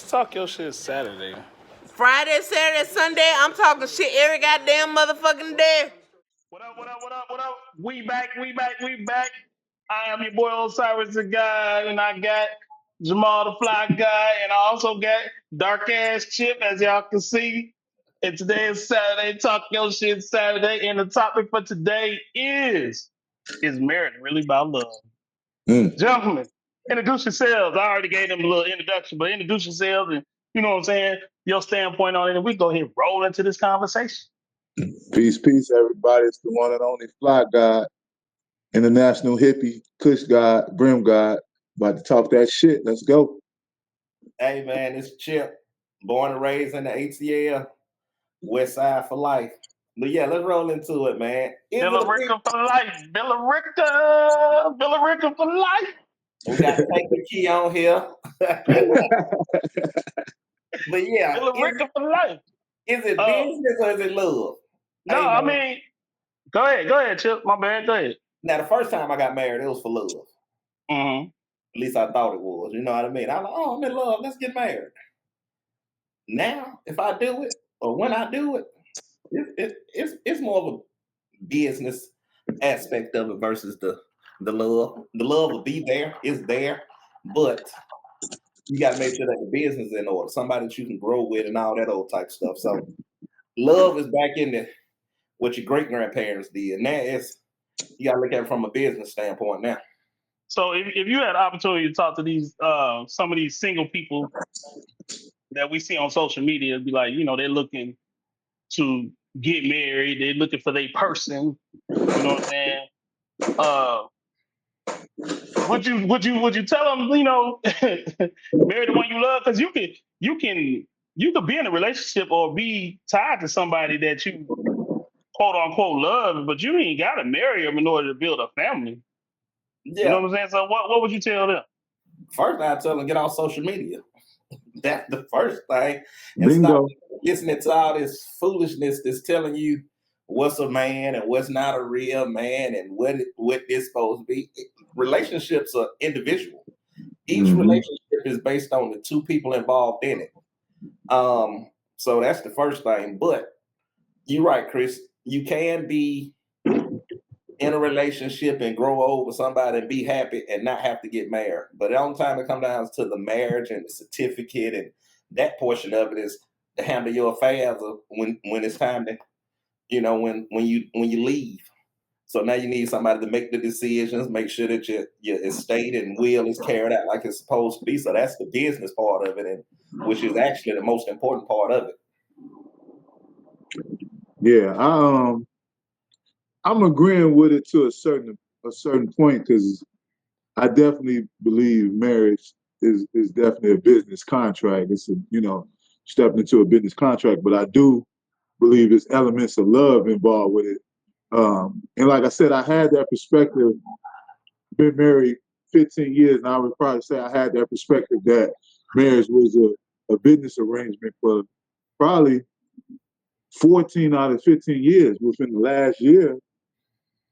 Talk your shit Saturday. Friday, Saturday, Sunday, I'm talking shit every goddamn motherfucking day. What up, what up, what up, what up? We back, we back, we back. I am your boy Osiris the Guy, and I got Jamal the Fly Guy, and I also got Darkass Chip, as y'all can see. And today is Saturday, Talk Your Shit Saturday, and the topic for today is marriage really about love? Mm. Gentlemen, introduce yourselves. I already gave them a little introduction, but introduce yourselves and you know what I'm saying, your standpoint on it, and we go ahead and roll into this conversation. Peace, peace, everybody. It's the one and only Fly God, international hippie, Kush God, Brim God. About to talk that shit. Let's go. Hey man, it's Chip, born and raised in the ATL, West Side for life. But yeah, let's roll into it, man. Is it a big? Billerica for life. Billerica for life. We got to take the key on here. But yeah, Billerica for life. is it business or is it love? No, Hey, I mean, go ahead, Chip. My bad, go ahead. now the first time I got married, it was for love. Mm-hmm. At least I thought it was. You know what I mean? I'm like, oh, I'm in love. Let's get married. Now, if I do it or when I do it, it's more of a business aspect of it versus the love. The love will be there, it's there, but you got to make sure that the business is in order, somebody that you can grow with and all that old type stuff. So love is back in the what your great grandparents did. Now it's you got to look at it from a business standpoint now. So if you had the opportunity to talk to these some of these single people that we see on social media, it'd be like, you know, they're looking to get married, they're looking for their person, you know what I'm saying? Would you tell them, you know, marry the one you love? Because you could be in a relationship or be tied to somebody that you quote unquote love, but you ain't gotta marry them in order to build a family. You know Yeah. what I'm saying? So what would you tell them? First, I tell them get off social media. That's the first thing, and stop Bingo. listening to all this foolishness that's telling you what's a man and what's not a real man and what it's supposed to be. Relationships are individual. Each relationship is based on the two people involved in it. So that's the first thing. But you're right, Chris. You can be in a relationship and grow old with somebody and be happy and not have to get married. But the only time it comes down to the marriage and the certificate and that portion of it is to handle your affairs when it's time to, you know, when you leave. So now you need somebody to make the decisions, make sure that your estate and will is carried out like it's supposed to be. So that's the business part of it, and which is actually the most important part of it. Yeah, I'm agreeing with it to a certain point because I definitely believe marriage is definitely a business contract. It's a, you know, stepping into a business contract, but I do believe there's elements of love involved with it. And like I said, I had that perspective, been married 15 years, and I would probably say I had that perspective that marriage was a business arrangement for probably 14 out of 15 years. Within the last year,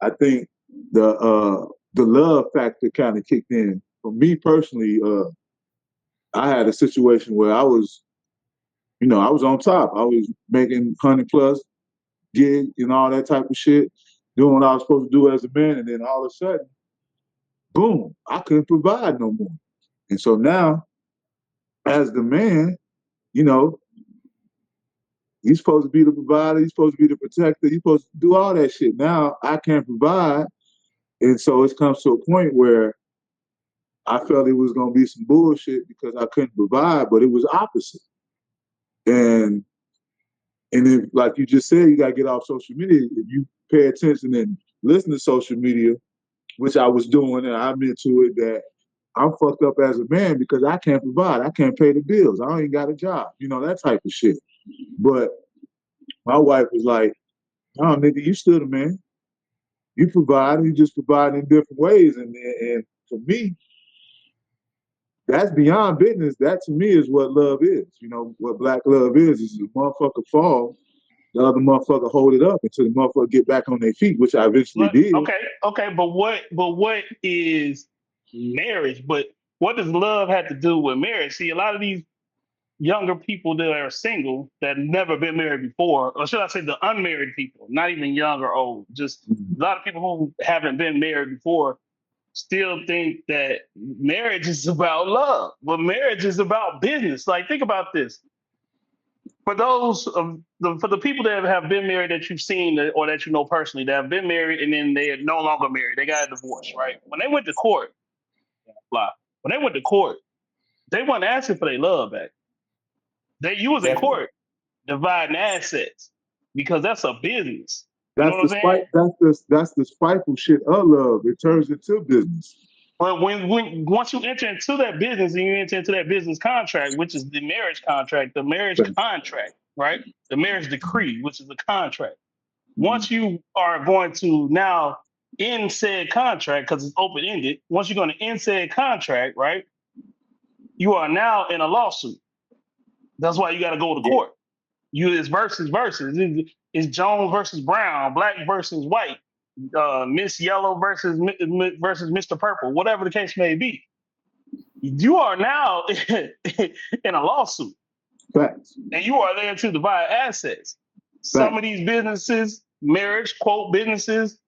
I think the love factor kind of kicked in. For me personally, I had a situation where I was, you know, I was on top. I was making 100 plus gig and all that type of shit, doing what I was supposed to do as a man, and then all of a sudden, boom, I couldn't provide no more. And so now, as the man, you know, he's supposed to be the provider, he's supposed to be the protector, he's supposed to do all that shit. Now I can't provide. And so it comes to a point where I felt it was gonna be some bullshit because I couldn't provide, but it was opposite. And if, like you just said, you gotta get off social media. If you pay attention and listen to social media, which I was doing, and I admit to it that I'm fucked up as a man because I can't provide. I can't pay the bills. I don't even got a job. You know, that type of shit. But my wife was like, "Oh, nigga, you still the man. You provide. You just provide in different ways." And for me, that's beyond business. That to me is what love is. You know, what black love is a motherfucker fall, the other motherfucker hold it up until the motherfucker get back on their feet, which I eventually did. Okay, but what is marriage? But what does love have to do with marriage? See, a lot of these younger people that are single that never been married before, or should I say the unmarried people, not even young or old, just a lot of people who haven't been married before still think that marriage is about love, but marriage is about business. Like, think about this. For those for the people that have been married that you've seen or that you know personally that have been married and then they are no longer married, they got a divorce, right? When they went to court, when they went to court, they weren't asking for their love back. You was in Definitely. court dividing assets because that's a business. You know That's what the I'm saying? that's the spiteful shit of love. It turns into business. But when once you enter into that business and you enter into that business contract, which is the marriage contract, right? The marriage decree, which is the contract. Once you are going to now end said contract, because it's open ended, once you're going to end said contract, right? You are now in a lawsuit. That's why you got to go to court. It's versus. It's Jones versus Brown, black versus white, Miss Yellow versus Mr. Purple, whatever the case may be. You are now in a lawsuit. Facts. And you are there to divide assets. Some of these businesses, marriage, quote, businesses,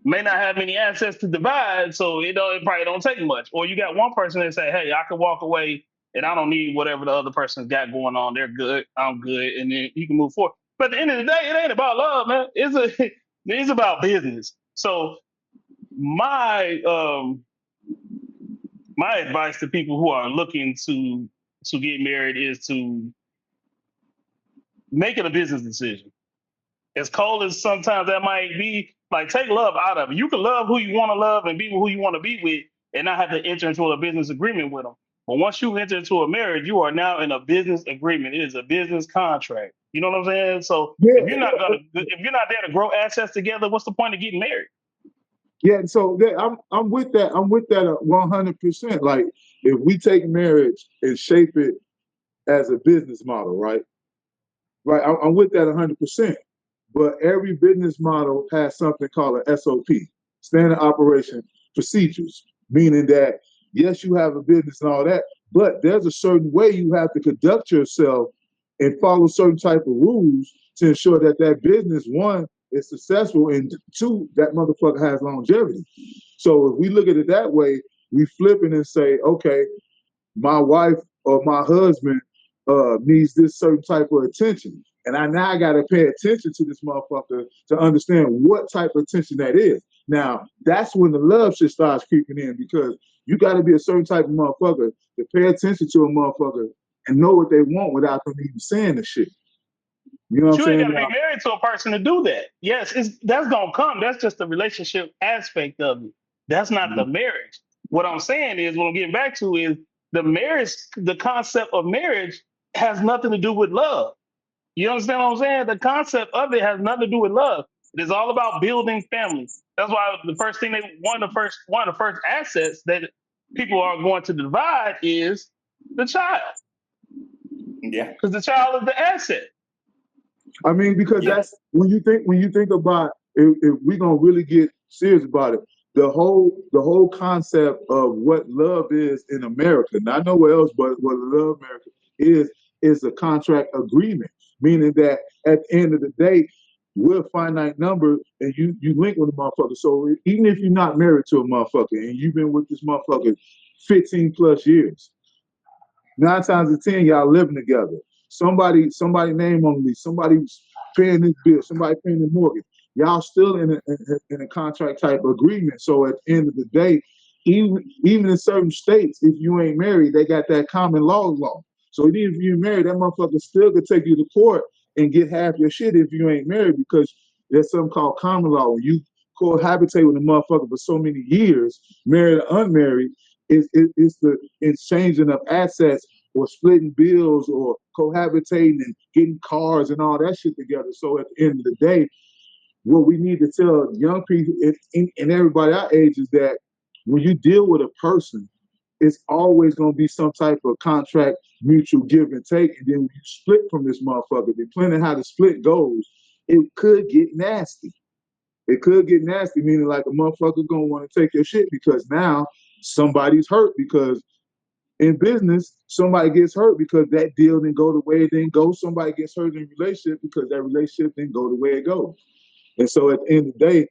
may not have any assets to divide, so it probably don't take much. Or you got one person that say, hey, I can walk away and I don't need whatever the other person's got going on. They're good, I'm good, and then you can move forward. But at the end of the day, it ain't about love, man. It's about business. So my advice to people who are looking to get married is to make it a business decision. As cold as sometimes that might be, like, take love out of it. You can love who you want to love and be with who you want to be with and not have to enter into a business agreement with them. But once you enter into a marriage, you are now in a business agreement. It is a business contract. You know what I'm saying? So if you're not there to grow assets together, what's the point of getting married? Yeah, so I'm with that. I'm with that 100%. Like, if we take marriage and shape it as a business model, right? Right, I'm with that 100%. But every business model has something called an SOP, standard operation procedures, meaning that yes, you have a business and all that, but there's a certain way you have to conduct yourself and follow certain type of rules to ensure that that business, one, is successful, and two, that motherfucker has longevity. So if we look at it that way, we flip it and say, okay, my wife or my husband needs this certain type of attention. And I now got to pay attention to this motherfucker to understand what type of attention that is. Now, that's when the love shit starts creeping in, because you got to be a certain type of motherfucker to pay attention to a motherfucker and know what they want without them even saying the shit. You know what I'm You ain't got saying? to be married to a person to do that. Yes, that's going to come. That's just the relationship aspect of it. That's not the marriage. What I'm saying is, what I'm getting back to is the marriage, the concept of marriage has nothing to do with love. You understand what I'm saying? The concept of it has nothing to do with love. It is all about building family. That's why the first thing one of the first assets that people are going to divide is the child. Yeah. Because the child is the asset. I mean, because that's when you think about if we're gonna really get serious about it, the whole concept of what love is in America, not nowhere else, but what love America is a contract agreement, meaning that at the end of the day, we're a finite number, and you link with a motherfucker. So even if you're not married to a motherfucker and you've been with this motherfucker 15 plus years, 9 times out of 10 y'all living together. Somebody name on the lease, somebody's paying this bill, somebody paying the mortgage. Y'all still in a contract type agreement. So at the end of the day, even in certain states, if you ain't married, they got that common law. So even if you're married, that motherfucker still could take you to court and get half your shit if you ain't married, because there's something called common law. When you cohabitate with a motherfucker for so many years, married or unmarried, it's the exchanging of assets or splitting bills or cohabitating and getting cars and all that shit together. So at the end of the day, what we need to tell young people and everybody our age is that when you deal with a person, it's always going to be some type of contract, mutual give and take. And then when you split from this motherfucker, depending on how the split goes, it could get nasty. It could get nasty, meaning like a motherfucker going to want to take your shit because now somebody's hurt because in business, somebody gets hurt because that deal didn't go the way it didn't go. Somebody gets hurt in a relationship because that relationship didn't go the way it goes. And so at the end of the day,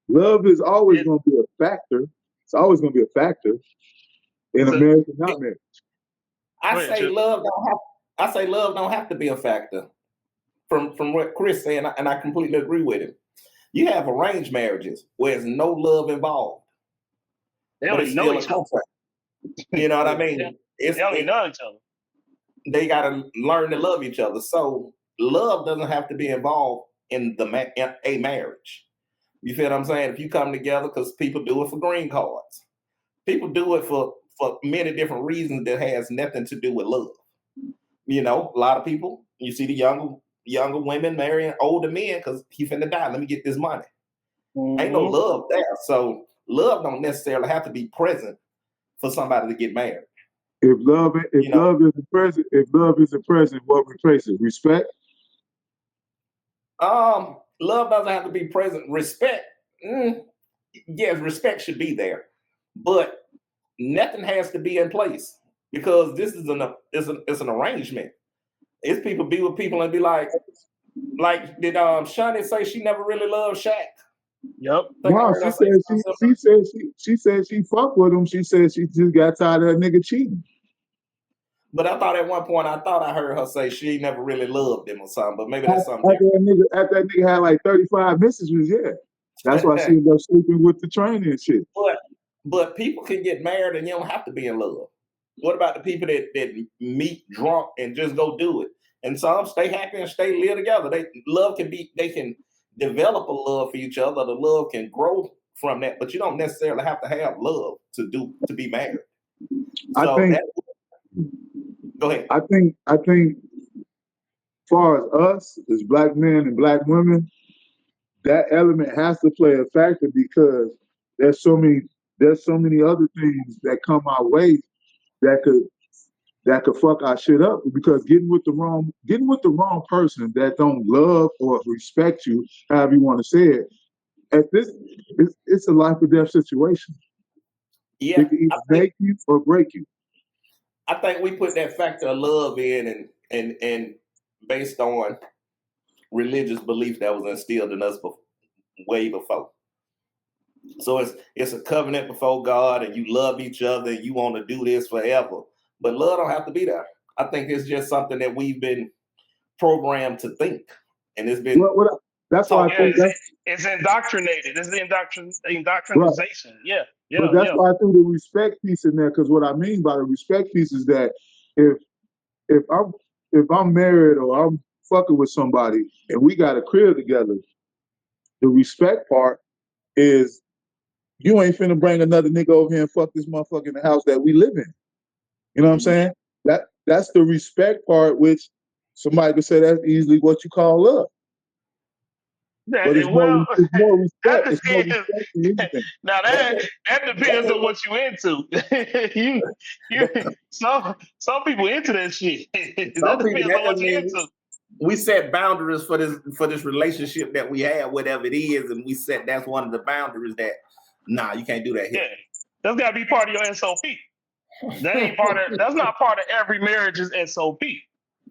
love is always going to be a factor. It's always going to be a factor in a marriage and not marriage. I say love don't have to be a factor. From what Chris said, and I completely agree with him. You have arranged marriages where there's no love involved. They don't even know each other. You know what I mean? They don't even know each other. They got to learn to love each other. So love doesn't have to be involved in a marriage. You feel what I'm saying? If you come together, because people do it for green cards. People do it for many different reasons that has nothing to do with love. You know, a lot of people, you see the younger women marrying older men because he finna die. Let me get this money. Ain't no love there. So love don't necessarily have to be present for somebody to get married. If love isn't present, what replaces respect? Love doesn't have to be present. Respect, yes, respect should be there, but nothing has to be in place because this is an arrangement. It's people be with people and be like did Shani say she never really loved Shaq? Yep. No, she said she fucked with him. She said she just got tired of that nigga cheating. But I thought at one point I heard her say she never really loved him or something. But maybe that's something. After that nigga had like 35 messages, yeah. That's why she ended up sleeping with the trainer and shit. But people can get married and you don't have to be in love. What about the people that meet drunk and just go do it? And some stay happy and stay live together. They can develop a love for each other. The love can grow from that, but you don't necessarily have to have love to be married. Go ahead. I think as far as us as black men and black women, that element has to play a factor because there's so many other things that come our way that could fuck our shit up because getting with the wrong person that don't love or respect you, however you want to say it, it's a life or death situation. Yeah, it can either make you or break you. I think we put that factor of love in and based on religious belief that was instilled in us way before. So it's a covenant before God and you love each other and you want to do this forever. But love don't have to be there. I think it's just something that we've been programmed to think. And it's been that's why I think it's indoctrinated. It's the indoctrination. Right. Yeah. But that's why I threw the respect piece in there, because what I mean by the respect piece is that if I'm married or I'm fucking with somebody and we got a crib together, the respect part is you ain't finna bring another nigga over here and fuck this motherfucker in the house that we live in. You know what I'm saying? That's the respect part, which somebody could say that's easily what you call love. But it's more respect. It's more respect than anything. Now that depends on what you into. Some people into that shit. That depends on what you into. We set boundaries for this relationship that we have, whatever it is, and we set that's one of the boundaries that you can't do that here. Yeah, that's got to be part of your SOP. That's not part of every marriage's SOP.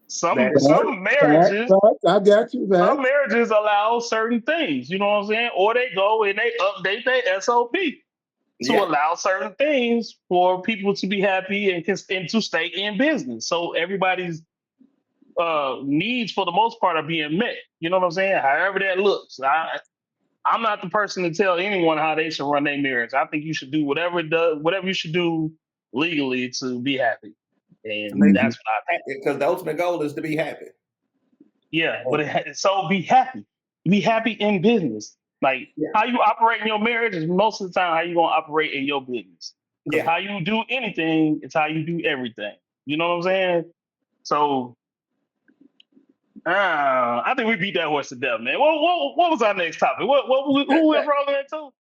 Some marriages, I got you. Some marriages allow certain things, you know what I'm saying? Or they go and they update their SOP to allow certain things for people to be happy and to stay in business. So everybody's needs, for the most part, are being met. You know what I'm saying? However that looks. I'm not the person to tell anyone how they should run their marriage. I think you should do whatever you should do legally to be happy. And that's what I think. Because the ultimate goal is to be happy. Yeah, but so be happy. Be happy in business. Like how you operate in your marriage is most of the time how you gonna operate in your business. Yeah. How you do anything is how you do everything. You know what I'm saying? So I think we beat that horse to death, man. What was our next topic? Who we rolling into?